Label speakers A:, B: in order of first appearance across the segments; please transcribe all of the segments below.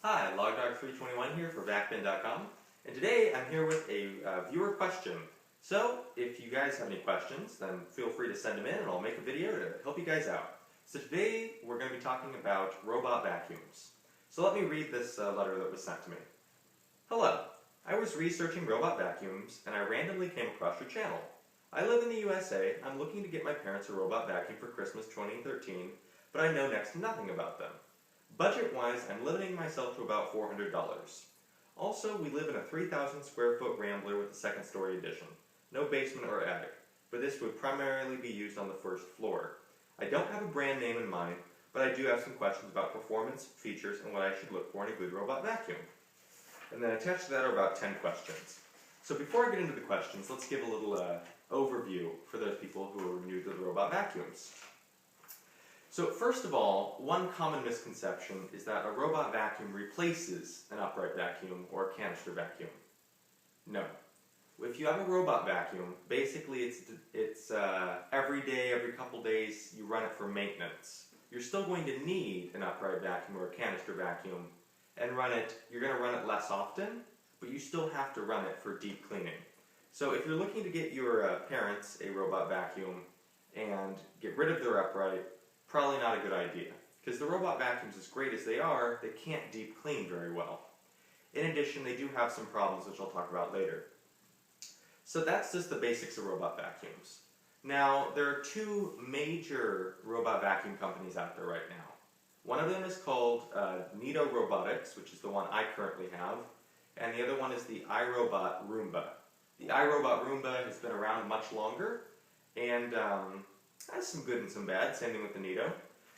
A: Hi, LogDog321 here for VacBin.com, and today I'm here with a viewer question. So, if you guys have any questions, then feel free to send them in and I'll make a video to help you guys out. So today we're going to be talking about robot vacuums. So let me read this letter that was sent to me. Hello, I was researching robot vacuums and I randomly came across your channel. I live in the USA. I'm looking to get my parents a robot vacuum for Christmas 2013, but I know next to nothing about them. Budget-wise, I'm limiting myself to about $400. Also, we live in a 3,000 square foot Rambler with a second story addition. No basement or attic, but this would primarily be used on the first floor. I don't have a brand name in mind, but I do have some questions about performance, features, and what I should look for in a good robot vacuum. And then attached to that are about 10 questions. So before I get into the questions, let's give a little overview for those people who are new to the robot vacuums. So first of all, one common misconception is that a robot vacuum replaces an upright vacuum or a canister vacuum. No. If you have a robot vacuum, basically it's every day, every couple days, you run it for maintenance. You're still going to need an upright vacuum or a canister vacuum, and you're going to run it less often, but you still have to run it for deep cleaning. So if you're looking to get your parents a robot vacuum and get rid of their upright, probably not a good idea, because the robot vacuums, as great as they are, they can't deep clean very well. In addition, they do have some problems, which I'll talk about later. So that's just the basics of robot vacuums. Now, there are two major robot vacuum companies out there right now. One of them is called Neato Robotics, which is the one I currently have, and the other one is the iRobot Roomba. The iRobot Roomba has been around much longer, and has some good and some bad, same thing with the Neato.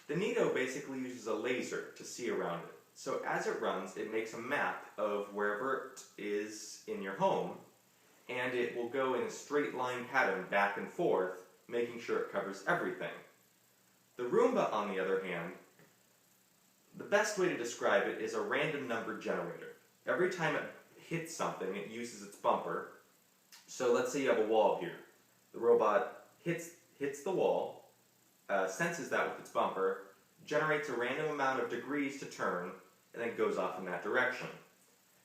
A: The Neato basically uses a laser to see around it. So as it runs, it makes a map of wherever it is in your home, and it will go in a straight line pattern back and forth, making sure it covers everything. The Roomba, on the other hand, the best way to describe it is a random number generator. Every time it hits something, it uses its bumper. So let's say you have a wall here. The robot hits the wall, senses that with its bumper, generates a random amount of degrees to turn, and then goes off in that direction.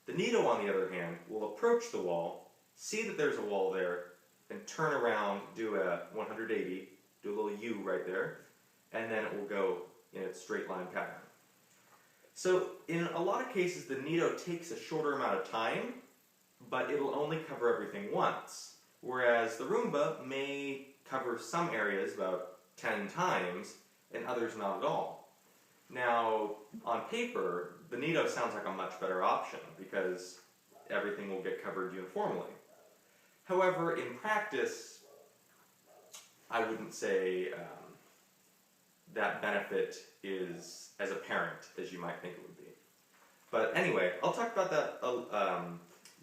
A: The Neato, on the other hand, will approach the wall, see that there's a wall there, and turn around, do a 180, do a little U right there, and then it will go in its straight line pattern. So in a lot of cases, the Neato takes a shorter amount of time, but it'll only cover everything once, whereas the Roomba may cover some areas about 10 times and others not at all. Now, on paper, the Neato sounds like a much better option because everything will get covered uniformly. However, in practice, I wouldn't say that benefit is as apparent as you might think it would be. But anyway, I'll talk about that,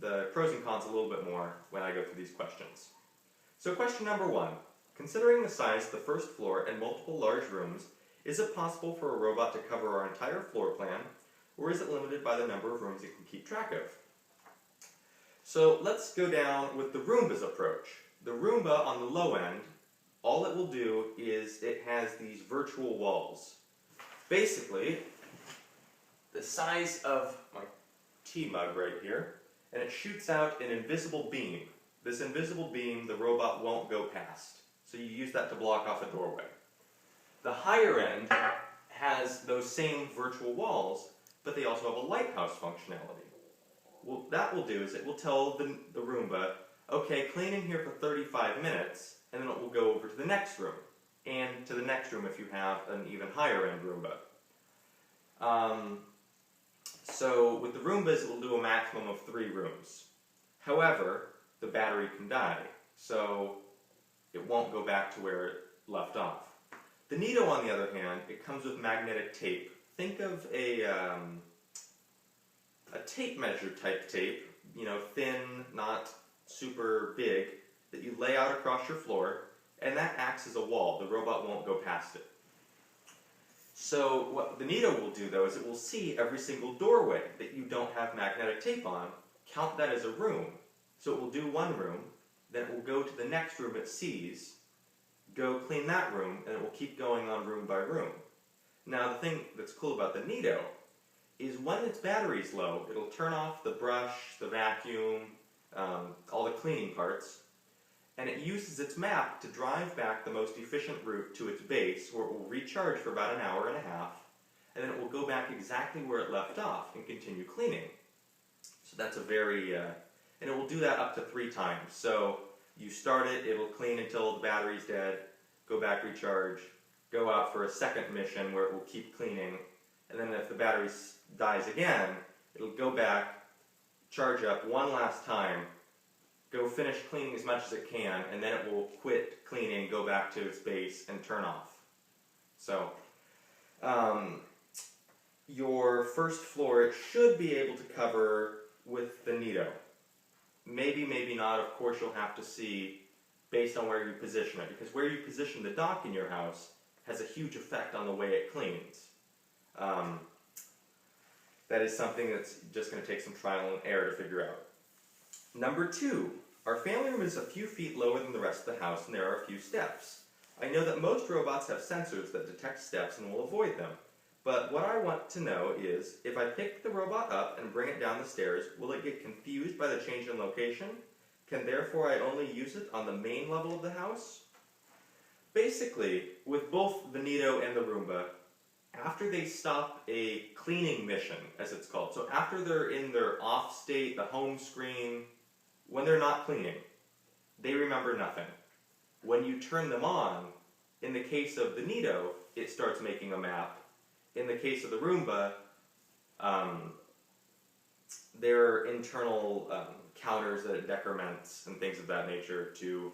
A: the pros and cons a little bit more when I go through these questions. So question number 1. Considering the size of the first floor and multiple large rooms, is it possible for a robot to cover our entire floor plan, or is it limited by the number of rooms it can keep track of? So let's go down with the Roomba's approach. The Roomba on the low end, all it will do is it has these virtual walls. Basically, the size of my tea mug right here, and it shoots out an invisible beam. This invisible beam the robot won't go past. So you use that to block off a doorway. The higher end has those same virtual walls, but they also have a lighthouse functionality. What that will do is it will tell the Roomba, okay, clean in here for 35 minutes, and then it will go over to the next room, and to the next room if you have an even higher end Roomba. So with the Roombas, it will do a maximum of 3 rooms. However, the battery can die, so it won't go back to where it left off. The Neato, on the other hand, it comes with magnetic tape. Think of a tape measure type tape, thin, not super big, that you lay out across your floor, and that acts as a wall. The robot won't go past it. So what the Neato will do, though, is it will see every single doorway that you don't have magnetic tape on, count that as a room. So it will do one room, then it will go to the next room it sees, go clean that room, and it will keep going on room by room. Now the thing that's cool about the Neato is when its battery's low, it'll turn off the brush, the vacuum, all the cleaning parts, and it uses its map to drive back the most efficient route to its base, where it will recharge for about an hour and a half, and then it will go back exactly where it left off and continue cleaning. So that's a very, and it will do that up to 3 times. So you start it, it'll clean until the battery's dead, go back, recharge, go out for a second mission where it will keep cleaning, and then if the battery dies again, it'll go back, charge up one last time, go finish cleaning as much as it can, and then it will quit cleaning, go back to its base, and turn off. So, your first floor, it should be able to cover with the Neato. Maybe, maybe not. Of course, you'll have to see based on where you position it, because where you position the dock in your house has a huge effect on the way it cleans. That is something that's just going to take some trial and error to figure out. Number 2, our family room is a few feet lower than the rest of the house, and there are a few steps. I know that most robots have sensors that detect steps and will avoid them. But what I want to know is, if I pick the robot up and bring it down the stairs, will it get confused by the change in location? Can therefore I only use it on the main level of the house? Basically, with both the Neato and the Roomba, after they stop a cleaning mission, as it's called, so after they're in their off state, the home screen, when they're not cleaning, they remember nothing. When you turn them on, in the case of the Neato, it starts making a map. In the case of the Roomba, there are internal counters that it decrements and things of that nature to,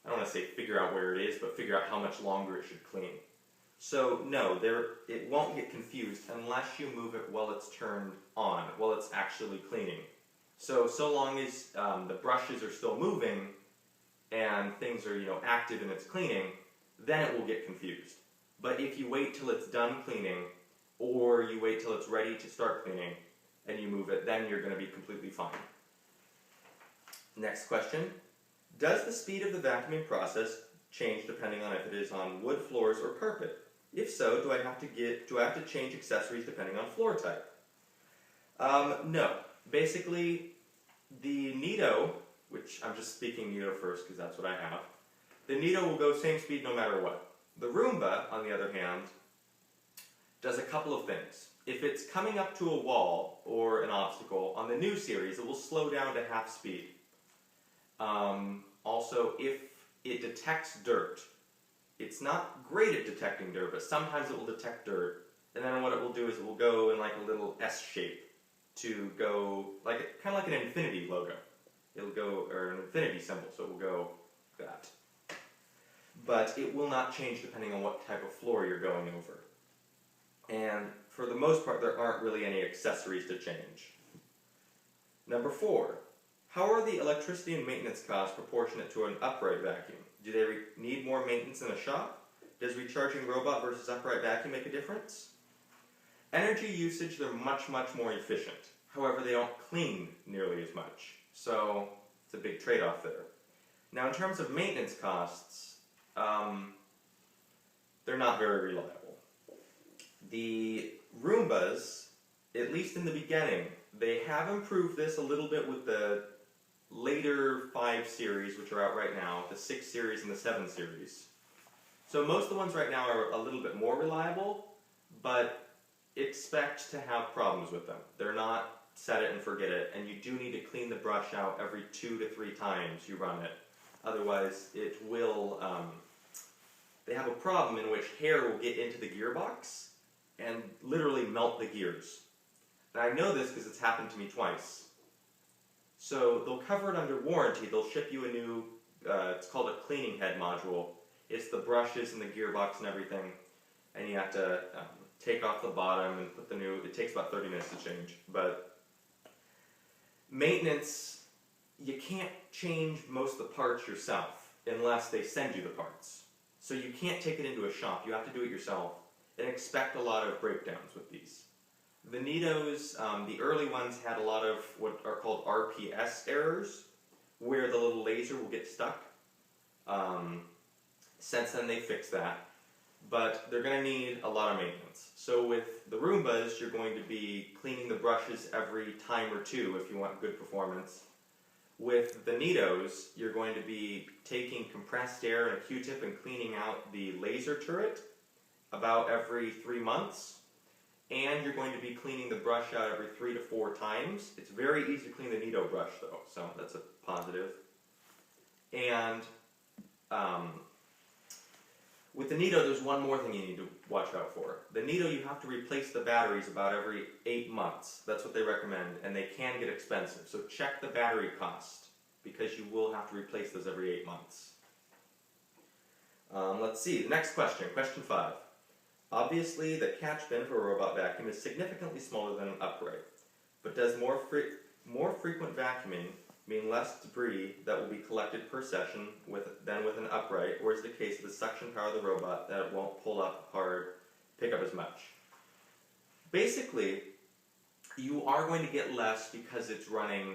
A: I don't want to say figure out where it is, but figure out how much longer it should clean. So no, it won't get confused unless you move it while it's turned on, while it's actually cleaning. So long as the brushes are still moving and things are, active in its cleaning, then it will get confused. But if you wait till it's done cleaning, or you wait till it's ready to start cleaning, and you move it, then you're going to be completely fine. Next question. Does the speed of the vacuuming process change depending on if it is on wood floors or carpet? If so, do I have to change accessories depending on floor type? No. Basically, the Neato, which I'm just speaking Neato first because that's what I have, the Neato will go same speed no matter what. The Roomba, on the other hand, does a couple of things. If it's coming up to a wall or an obstacle, on the new series, it will slow down to half speed. Also, if it detects dirt, it's not great at detecting dirt, but sometimes it will detect dirt, and then what it will do is it will go in like a little S shape to go, kind of like an infinity logo. It'll go, or an infinity symbol, so it will go like that. But it will not change depending on what type of floor you're going over. And for the most part, there aren't really any accessories to change. Number 4, how are the electricity and maintenance costs proportionate to an upright vacuum? Do they need more maintenance in a shop? Does recharging robot versus upright vacuum make a difference? Energy usage, they're much, much more efficient. However, they don't clean nearly as much. So it's a big trade-off there. Now, in terms of maintenance costs, they're not very reliable. The Roombas, at least in the beginning, they have improved this a little bit with the later 5 series, which are out right now, the 6 series and the 7 series. So most of the ones right now are a little bit more reliable, but expect to have problems with them. They're not set it and forget it, and you do need to clean the brush out every 2 to 3 times you run it. Otherwise, it will, they have a problem in which hair will get into the gearbox and literally melt the gears. And I know this because it's happened to me twice. So they'll cover it under warranty. They'll ship you a new, it's called a cleaning head module. It's the brushes and the gearbox and everything. And you have to take off the bottom and put the new, it takes about 30 minutes to change. But maintenance, you can't change most of the parts yourself unless they send you the parts. So you can't take it into a shop. You have to do it yourself and expect a lot of breakdowns with these. The Neatos, the early ones had a lot of what are called RPS errors, where the little laser will get stuck. Since then they fixed that. but they're going to need a lot of maintenance. So with the Roombas, you're going to be cleaning the brushes every time or two if you want good performance. With the Neatos, you're going to be taking compressed air and a Q-tip and cleaning out the laser turret about every 3 months. And you're going to be cleaning the brush out every 3 to 4 times. It's very easy to clean the Neato brush though, so that's a positive. And with the Neato, there's one more thing you need to watch out for. The Neato, you have to replace the batteries about every 8 months. That's what they recommend, and they can get expensive. So check the battery cost, because you will have to replace those every 8 months. Let's see, the next question, question 5. Obviously, the catch bin for a robot vacuum is significantly smaller than an upright, but does more frequent vacuuming mean less debris that will be collected per session than with an upright, or is it the case of the suction power of the robot that it won't pull up hard, pick up as much? Basically, you are going to get less because it's running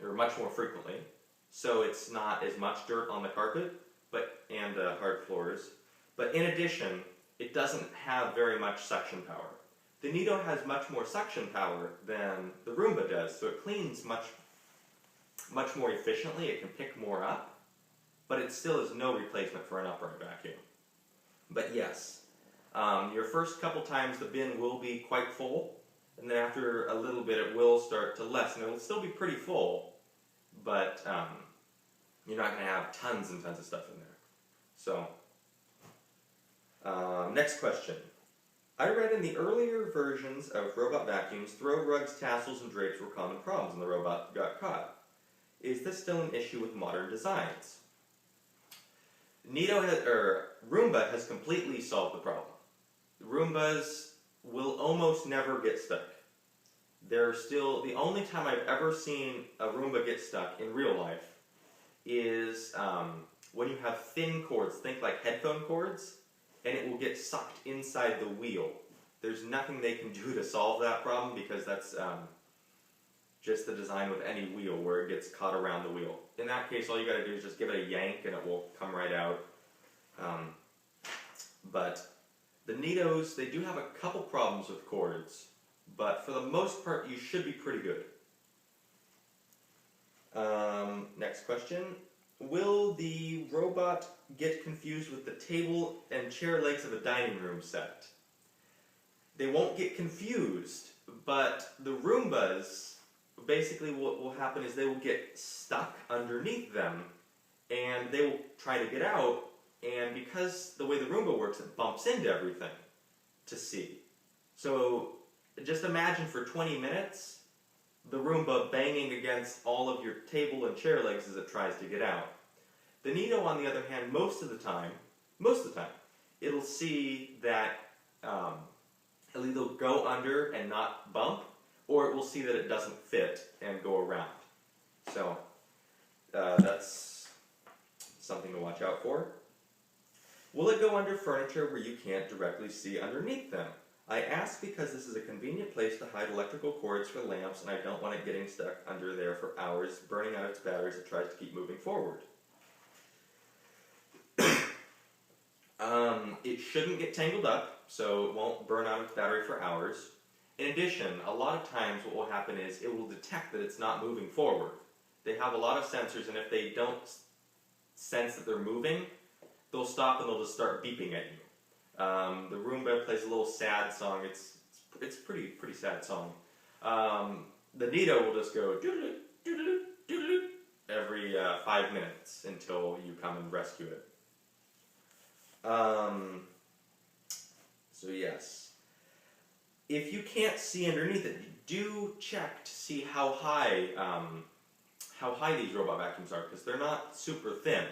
A: much more frequently, so it's not as much dirt on the carpet and hard floors. But in addition, it doesn't have very much suction power. The Neato has much more suction power than the Roomba does, so it cleans much more efficiently, it can pick more up, but it still is no replacement for an upright vacuum. But yes, your first couple times the bin will be quite full, and then after a little bit it will start to lessen. It will still be pretty full, but you're not going to have tons and tons of stuff in there. So, next question. I read in the earlier versions of robot vacuums, throw rugs, tassels, and drapes were common problems and the robot got caught. Is this still an issue with modern designs? Roomba has completely solved the problem. Roombas will almost never get stuck. They're still, the only time I've ever seen a Roomba get stuck in real life is when you have thin cords, think like headphone cords, and it will get sucked inside the wheel. There's nothing they can do to solve that problem because that's just the design with any wheel where it gets caught around the wheel. In that case, all you gotta do is just give it a yank and it will come right out. But the Neatos, they do have a couple problems with cords, but for the most part, you should be pretty good. Next question. Will the robot get confused with the table and chair legs of a dining room set? They won't get confused, but the Roombas, basically what will happen is they will get stuck underneath them, and they will try to get out, and because the way the Roomba works, it bumps into everything to see. So just imagine for 20 minutes, the Roomba banging against all of your table and chair legs as it tries to get out. The Neato, on the other hand, most of the time, it'll see that it'll either go under and not bump, or it will see that it doesn't fit and go around. So that's something to watch out for. Will it go under furniture where you can't directly see underneath them? I ask because this is a convenient place to hide electrical cords for lamps, and I don't want it getting stuck under there for hours, burning out its batteries as it tries to keep moving forward. It shouldn't get tangled up, so it won't burn out its battery for hours. In addition, a lot of times what will happen is it will detect that it's not moving forward. They have a lot of sensors, and if they don't sense that they're moving, they'll stop and they'll just start beeping at you. The Roomba plays a little sad song. It's pretty sad song. The Neato will just go doodle doodle doodle every 5 minutes until you come and rescue it. So yes, if you can't see underneath it, do check to see how high these robot vacuums are, because they're not super thin.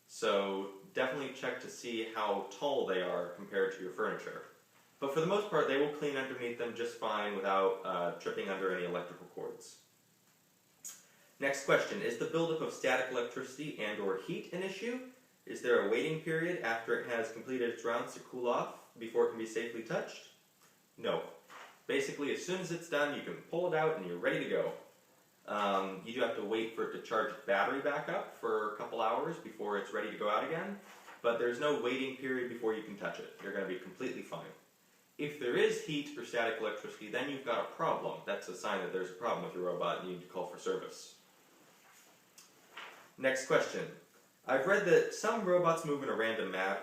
A: So definitely check to see how tall they are compared to your furniture. But for the most part, they will clean underneath them just fine without tripping under any electrical cords. Next question, is the buildup of static electricity and or heat an issue? Is there a waiting period after it has completed its rounds to cool off before it can be safely touched? No. Basically, as soon as it's done, you can pull it out and you're ready to go. You do have to wait for it to charge its battery back up for a couple hours before it's ready to go out again. but there's no waiting period before you can touch it. You're going to be completely fine. If there is heat or static electricity, then you've got a problem. That's a sign that there's a problem with your robot and you need to call for service. Next question. I've read that some robots move in a random manner,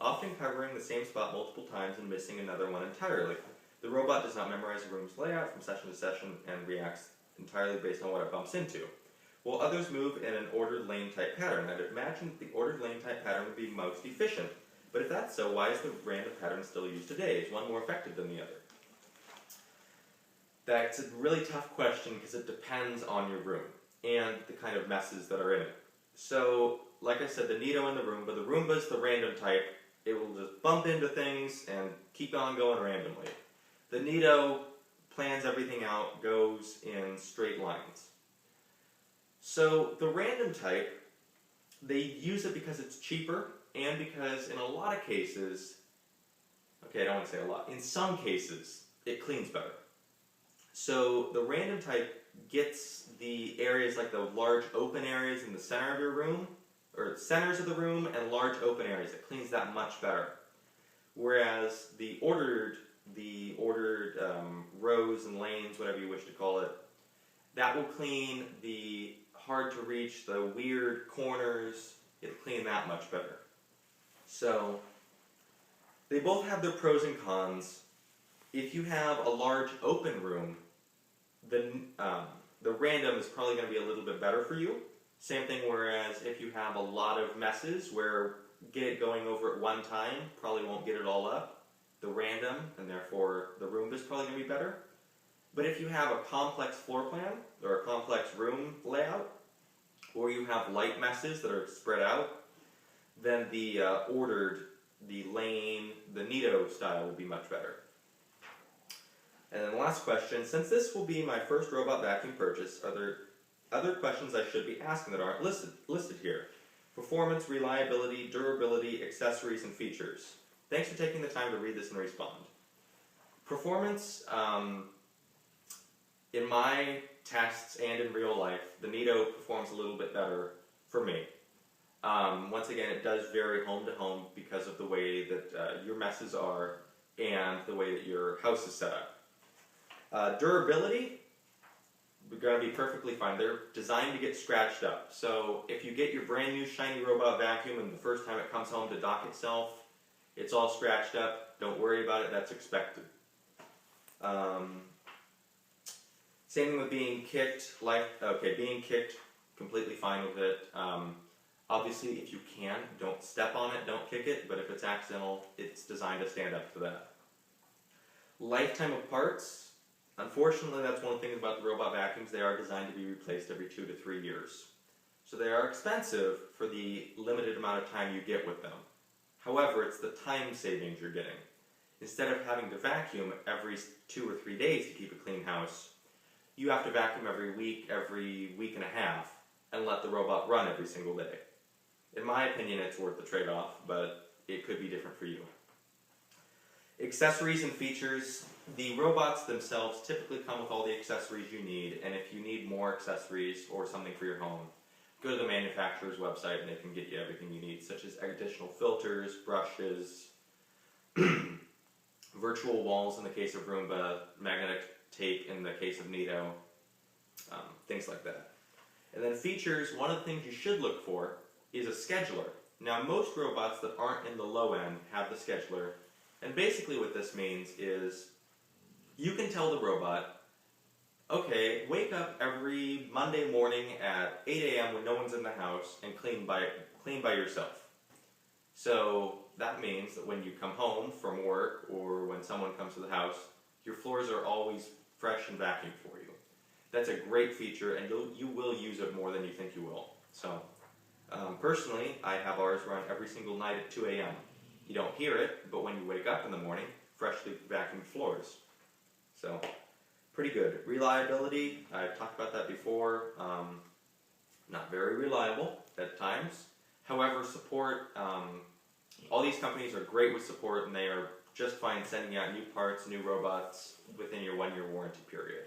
A: often covering the same spot multiple times and missing another one entirely. The robot does not memorize the room's layout from session to session and reacts entirely based on what it bumps into. While others move in an ordered lane type pattern, I'd imagine that the ordered lane type pattern would be most efficient. But if that's so, why is the random pattern still used today? Is one more effective than the other? That's a really tough question because it depends on your room and the kind of messes that are in it. So, like I said, the Neato and the Roomba's the random type. It will just bump into things and keep on going randomly. The Neato plans everything out, goes in straight lines. So the random type, they use it because it's cheaper and because in a lot of cases, okay, I don't want to say a lot, in some cases, it cleans better. So the random type gets the areas like the large open areas in the center of your room, or centers of the room and large open areas. It cleans that much better. Whereas the ordered rows and lanes, whatever you wish to call it, that will clean the hard to reach, the weird corners. It'll clean that much better. So they both have their pros and cons. If you have a large open room, then the random is probably going to be a little bit better for you. Same thing, whereas if you have a lot of messes where get it going over at one time probably won't get it all up, the random, and therefore the Roomba is probably going to be better. But if you have a complex floor plan or a complex room layout, or you have light messes that are spread out, then the lane, the Neato style will be much better. And then the last question, since this will be my first robot vacuum purchase, are there other questions I should be asking that aren't listed here? Performance, reliability, durability, accessories, and features. Thanks for taking the time to read this and respond. Performance, in my tests and in real life, the Neato performs a little bit better for me. Once again, it does vary home to home because of the way that your messes are and the way that your house is set up. Durability, we're going to be perfectly fine. They're designed to get scratched up. So if you get your brand new shiny robot vacuum and the first time it comes home to dock itself, it's all scratched up, don't worry about it, that's expected. Same thing with being kicked. Being kicked, completely fine with it. Obviously, if you can, don't step on it, don't kick it, but if it's accidental, it's designed to stand up to that. Lifetime of parts. Unfortunately, that's one thing about the robot vacuums. They are designed to be replaced every 2 to 3 years. So they are expensive for the limited amount of time you get with them. However, it's the time savings you're getting. Instead of having to vacuum every 2 or 3 days to keep a clean house, you have to vacuum every week and a half, and let the robot run every single day. In my opinion, it's worth the trade-off, but it could be different for you. Accessories and features. The robots themselves typically come with all the accessories you need, and if you need more accessories or something for your home, go to the manufacturer's website and they can get you everything you need, such as additional filters, brushes, virtual walls in the case of Roomba, magnetic tape in the case of Neato, things like that. And then features, one of the things you should look for is a scheduler. Now most robots that aren't in the low end have the scheduler, and basically what this means is you can tell the robot, okay, wake up every Monday morning at 8 a.m. when no one's in the house and clean by yourself. So that means that when you come home from work or when someone comes to the house, your floors are always fresh and vacuumed for you. That's a great feature, and you will use it more than you think you will. So personally, I have ours run every single night at 2 a.m. You don't hear it, but when you wake up in the morning, freshly vacuumed floors. So, pretty good. Reliability, I've talked about that before. Not very reliable at times. However, support, all these companies are great with support, and they are just fine sending out new parts, new robots within your 1-year warranty period.